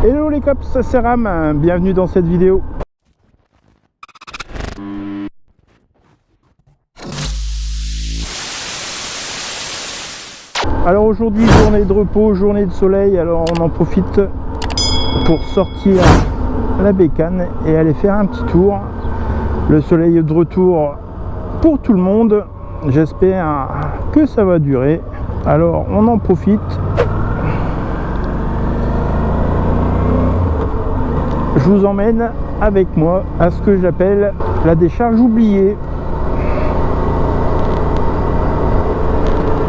Hello les cops, c'est Ram, bienvenue dans cette vidéo. Alors aujourd'hui, journée de repos, journée de soleil, alors on en profite pour sortir la bécane et aller faire un petit tour. Le soleil est de retour pour tout le monde, j'espère que ça va durer. Alors on en profite. Je vous emmène avec moi à ce que j'appelle la décharge oubliée.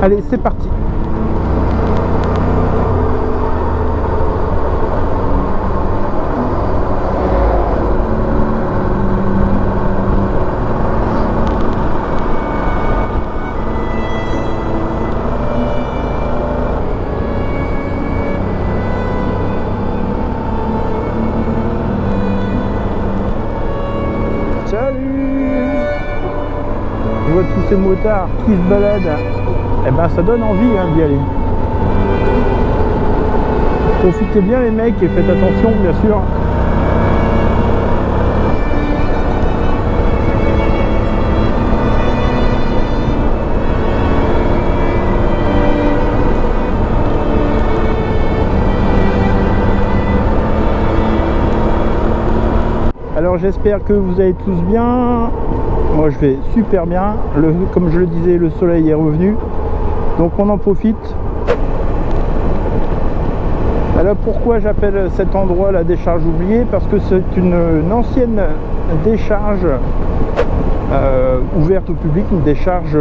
Allez, c'est parti. Salut! Je vois tous ces motards qui se baladent. Eh ben ça donne envie d'y aller. Profitez bien les mecs et faites attention bien sûr. Alors j'espère que vous allez tous bien. Moi je vais super bien. Comme je le disais, le soleil est revenu. Donc on en profite. Alors pourquoi j'appelle cet endroit la décharge oubliée? Parce que c'est une ancienne décharge ouverte au public, une décharge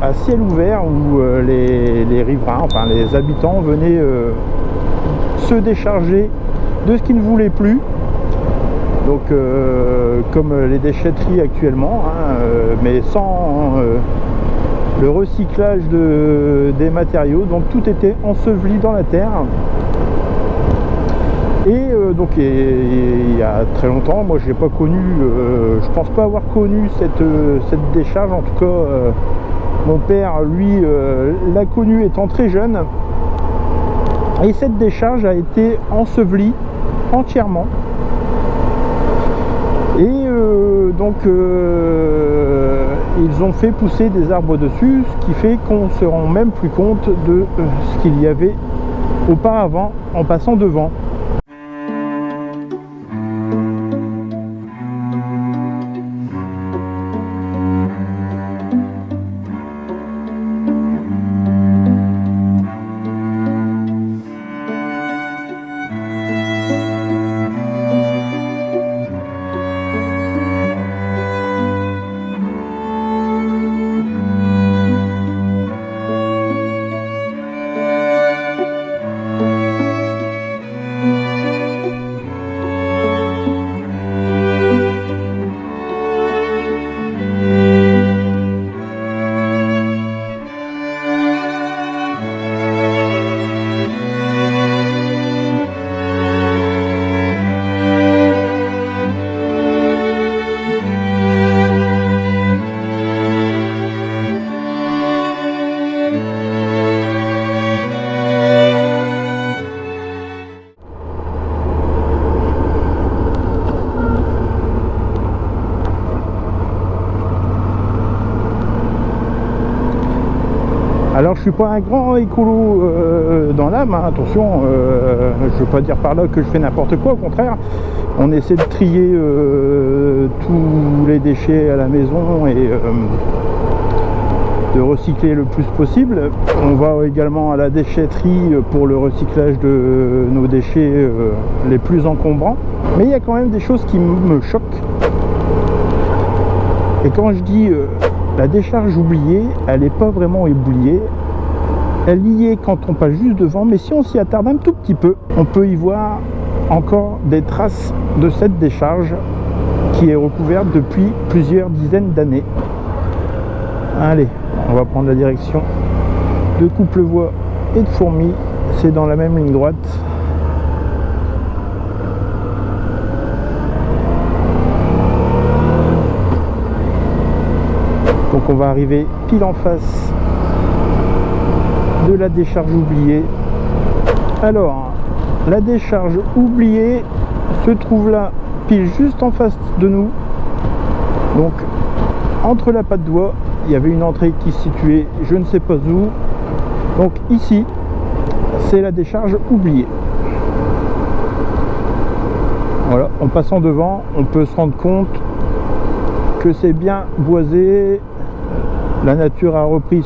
à ciel ouvert où les riverains, enfin les habitants venaient se décharger de ce qu'ils ne voulaient plus. Donc comme les déchetteries actuellement, mais sans le recyclage des matériaux, donc tout était enseveli dans la terre. Et donc il y a très longtemps, moi je n'ai pas connu, je pense pas avoir connu cette décharge, en tout cas mon père lui l'a connue étant très jeune. Et cette décharge a été ensevelie entièrement. Et donc ils ont fait pousser des arbres dessus, ce qui fait qu'on ne se rend même plus compte de ce qu'il y avait auparavant en passant devant. Alors je suis pas un grand écolo dans l'âme, hein, attention, je veux pas dire par là que je fais n'importe quoi, au contraire. On essaie de trier tous les déchets à la maison et de recycler le plus possible. On va également à la déchetterie pour le recyclage de nos déchets les plus encombrants. Mais il y a quand même des choses qui me choquent. Et quand je dis la décharge oubliée, elle n'est pas vraiment oubliée. Elle y est quand on passe juste devant, mais si on s'y attarde un tout petit peu, on peut y voir encore des traces de cette décharge qui est recouverte depuis plusieurs dizaines d'années. Allez, on va prendre la direction de Couplevoie et de Fourmies. C'est dans la même ligne droite. Donc on va arriver pile en face de la décharge oubliée. Alors, la décharge oubliée se trouve là, pile juste en face de nous. Donc entre la patte d'oie, il y avait une entrée qui se situait je ne sais pas où. Donc ici, c'est la décharge oubliée. Voilà, en passant devant, on peut se rendre compte que c'est bien boisé. La nature a repris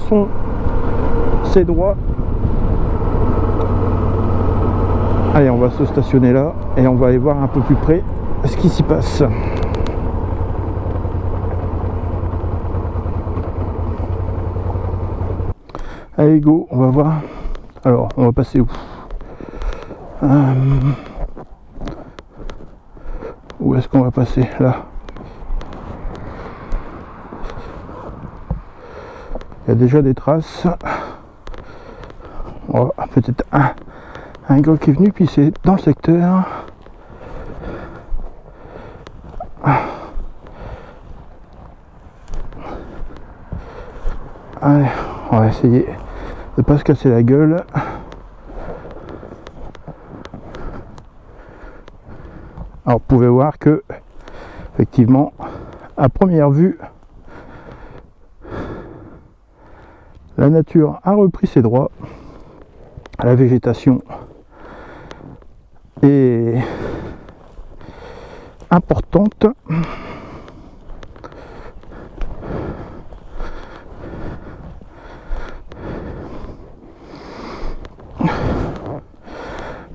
ses droits. Allez, on va se stationner là et on va aller voir un peu plus près ce qui s'y passe. Allez go, on va voir. Alors, on va passer où? Où est-ce qu'on va passer? Là. Il y a déjà des traces. Oh, peut-être un gars qui est venu, puis c'est dans le secteur. Allez, on va essayer de pas se casser la gueule. Alors vous pouvez voir que effectivement à première vue la nature a repris ses droits, la végétation est importante.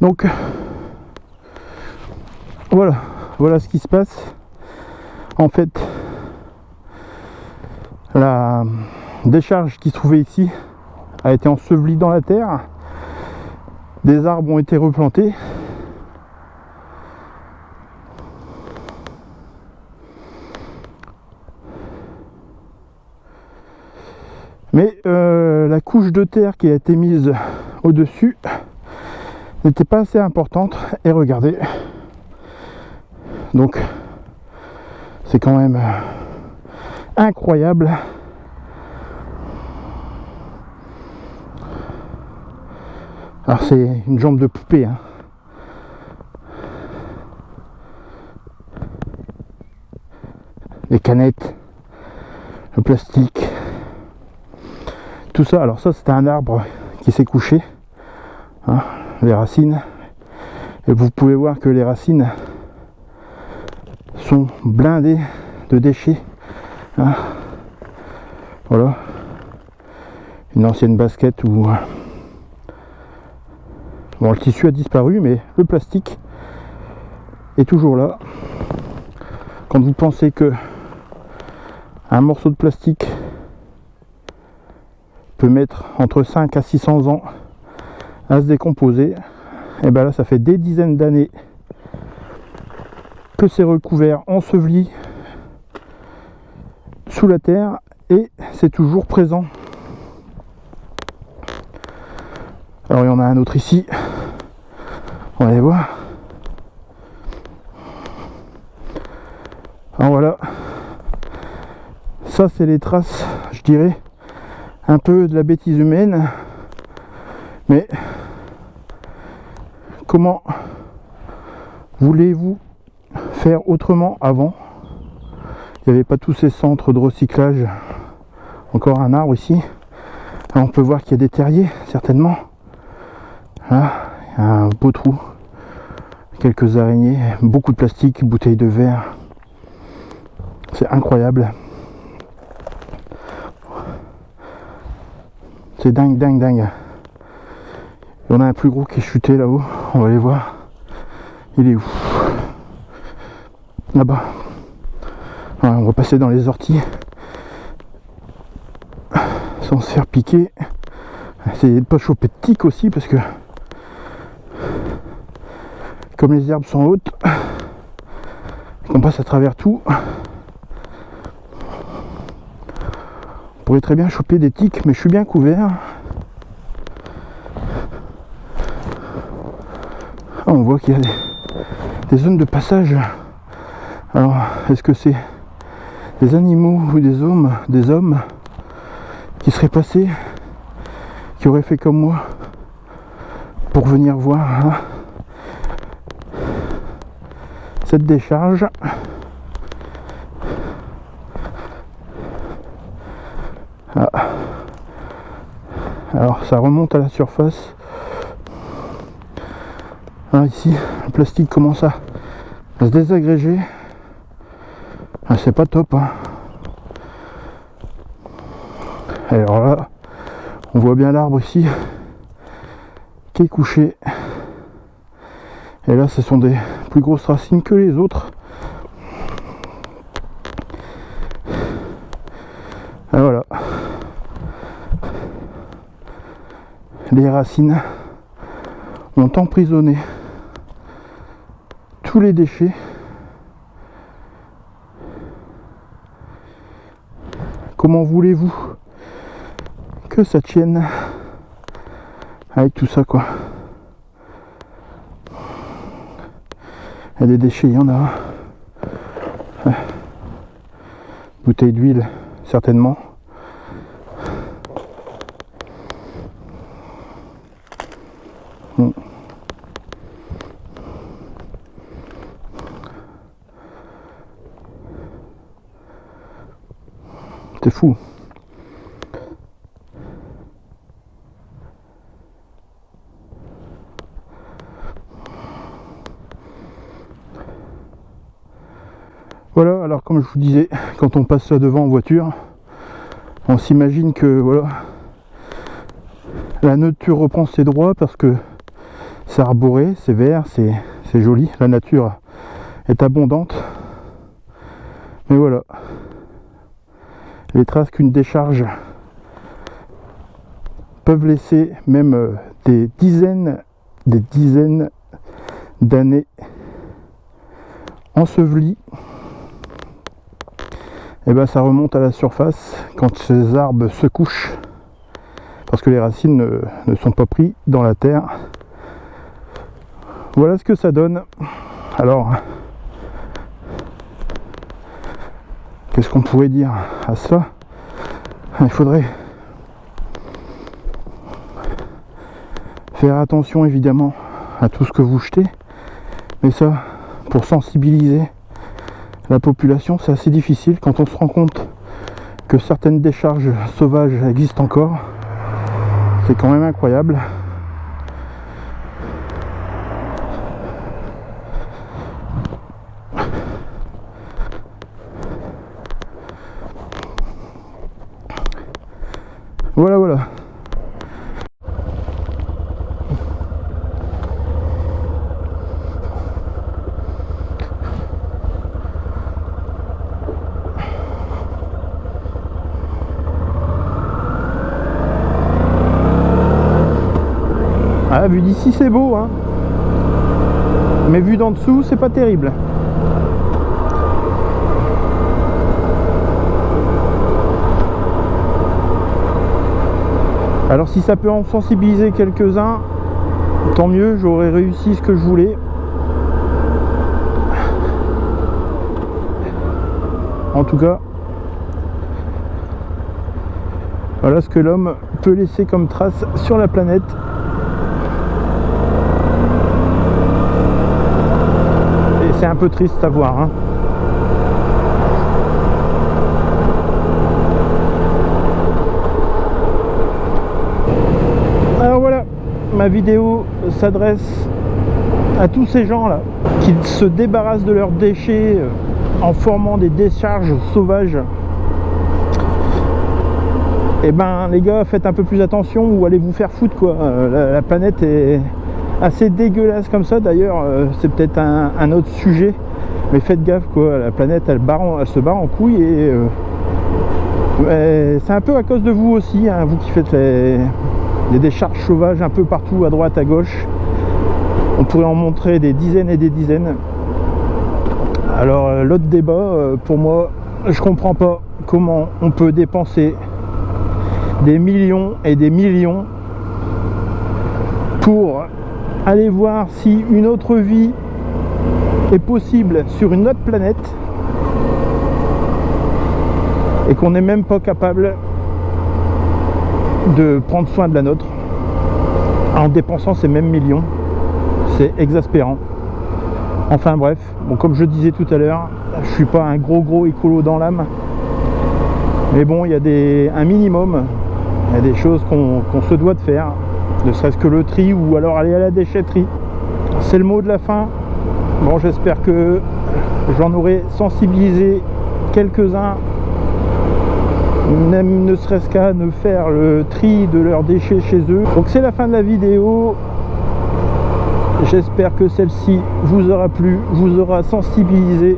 Donc voilà ce qui se passe. En fait, la décharge qui se trouvait ici a été ensevelie dans la terre. Des arbres ont été replantés. Mais la couche de terre qui a été mise au-dessus n'était pas assez importante. Et regardez, donc c'est quand même incroyable. Alors c'est une jambe de poupée, hein. Les canettes, le plastique, tout ça. Alors ça, c'était un arbre qui s'est couché, hein, les racines, et vous pouvez voir que les racines sont blindées de déchets, hein. Voilà, une ancienne basket où bon, le tissu a disparu, mais le plastique est toujours là. Quand vous pensez que un morceau de plastique peut mettre entre 5 à 600 ans à se décomposer, et bien là ça fait des dizaines d'années que c'est recouvert, enseveli sous la terre, et c'est toujours présent. Alors il y en a un autre ici, on va aller voir. Alors voilà, ça c'est les traces, je dirais, un peu de la bêtise humaine. Mais comment voulez-vous faire autrement avant? Il n'y avait pas tous ces centres de recyclage. Encore un arbre ici. Alors on peut voir qu'il y a des terriers, certainement. Là, il y a un beau trou. Quelques araignées, beaucoup de plastique, bouteilles de verre. C'est incroyable. C'est dingue, dingue, dingue. Il y en a un plus gros qui est chuté là-haut. On va aller voir. Il est où? Là-bas. Voilà, on va passer dans les orties sans se faire piquer. Essayez de ne pas choper de tiques aussi, parce que comme les herbes sont hautes, qu'on passe à travers tout, on pourrait très bien choper des tiques, mais je suis bien couvert. Ah, on voit qu'il y a des zones de passage. Alors, est-ce que c'est des animaux ou des hommes qui seraient passés, qui auraient fait comme moi pour venir voir, hein, cette décharge. Ah. Alors ça remonte à la surface. Ah, ici, le plastique commence à se désagréger. Ah, c'est pas top, hein. Alors là, on voit bien l'arbre ici qui est couché. Et là, ce sont des plus grosses racines que les autres. Et voilà. Les racines ont emprisonné tous les déchets. Comment voulez-vous que ça tienne avec tout ça, quoi? Il y a des déchets, il y en a. Bouteille d'huile, certainement. Bon. C'est fou. Voilà, alors comme je vous disais, quand on passe là devant en voiture, on s'imagine que voilà, la nature reprend ses droits parce que c'est arboré, c'est vert, c'est joli, la nature est abondante. Mais voilà, les traces qu'une décharge peuvent laisser, même des dizaines d'années ensevelies, et ben ça remonte à la surface quand ces arbres se couchent, parce que les racines ne sont pas prises dans la terre. Voilà ce que ça donne. Alors, qu'est-ce qu'on pourrait dire à ça? Il faudrait faire attention évidemment à tout ce que vous jetez, mais ça, pour sensibiliser la population, c'est assez difficile quand on se rend compte que certaines décharges sauvages existent encore. C'est quand même incroyable. Voilà, voilà. Ah, vu d'ici c'est beau, hein. Mais vu d'en dessous, c'est pas terrible. Alors si ça peut en sensibiliser quelques-uns, tant mieux, j'aurais réussi ce que je voulais. En tout cas, voilà ce que l'homme peut laisser comme trace sur la planète. Et c'est un peu triste à voir, hein. Alors voilà, ma vidéo s'adresse à tous ces gens là qui se débarrassent de leurs déchets en formant des décharges sauvages. Et ben les gars, faites un peu plus attention ou allez vous faire foutre, quoi. La planète est assez dégueulasse comme ça. D'ailleurs, c'est peut-être un autre sujet, mais faites gaffe, quoi. La planète elle se barre en couille et c'est un peu à cause de vous aussi, hein, vous qui faites des décharges sauvages un peu partout, à droite, à gauche. On pourrait en montrer des dizaines et des dizaines. Alors l'autre débat, pour moi, je comprends pas comment on peut dépenser des millions et des millions pour aller voir si une autre vie est possible sur une autre planète et qu'on n'est même pas capable de prendre soin de la nôtre en dépensant ces mêmes millions. C'est exaspérant. Enfin bref, bon, comme je disais tout à l'heure, je suis pas un gros écolo dans l'âme, mais bon, il y a un minimum, il y a des choses qu'on se doit de faire, ne serait-ce que le tri ou alors aller à la déchetterie. C'est le mot de la fin. Bon, j'espère que j'en aurai sensibilisé quelques-uns, même ne serait-ce qu'à ne faire le tri de leurs déchets chez eux. Donc c'est la fin de la vidéo. J'espère que celle-ci vous aura plu, vous aura sensibilisé.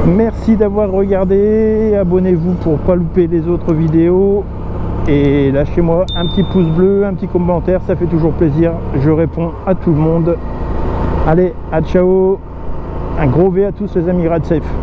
Merci d'avoir regardé, abonnez-vous pour ne pas louper les autres vidéos et lâchez-moi un petit pouce bleu, un petit commentaire, ça fait toujours plaisir, je réponds à tout le monde. Allez, à ciao, un gros V à tous les amis Ride Safe.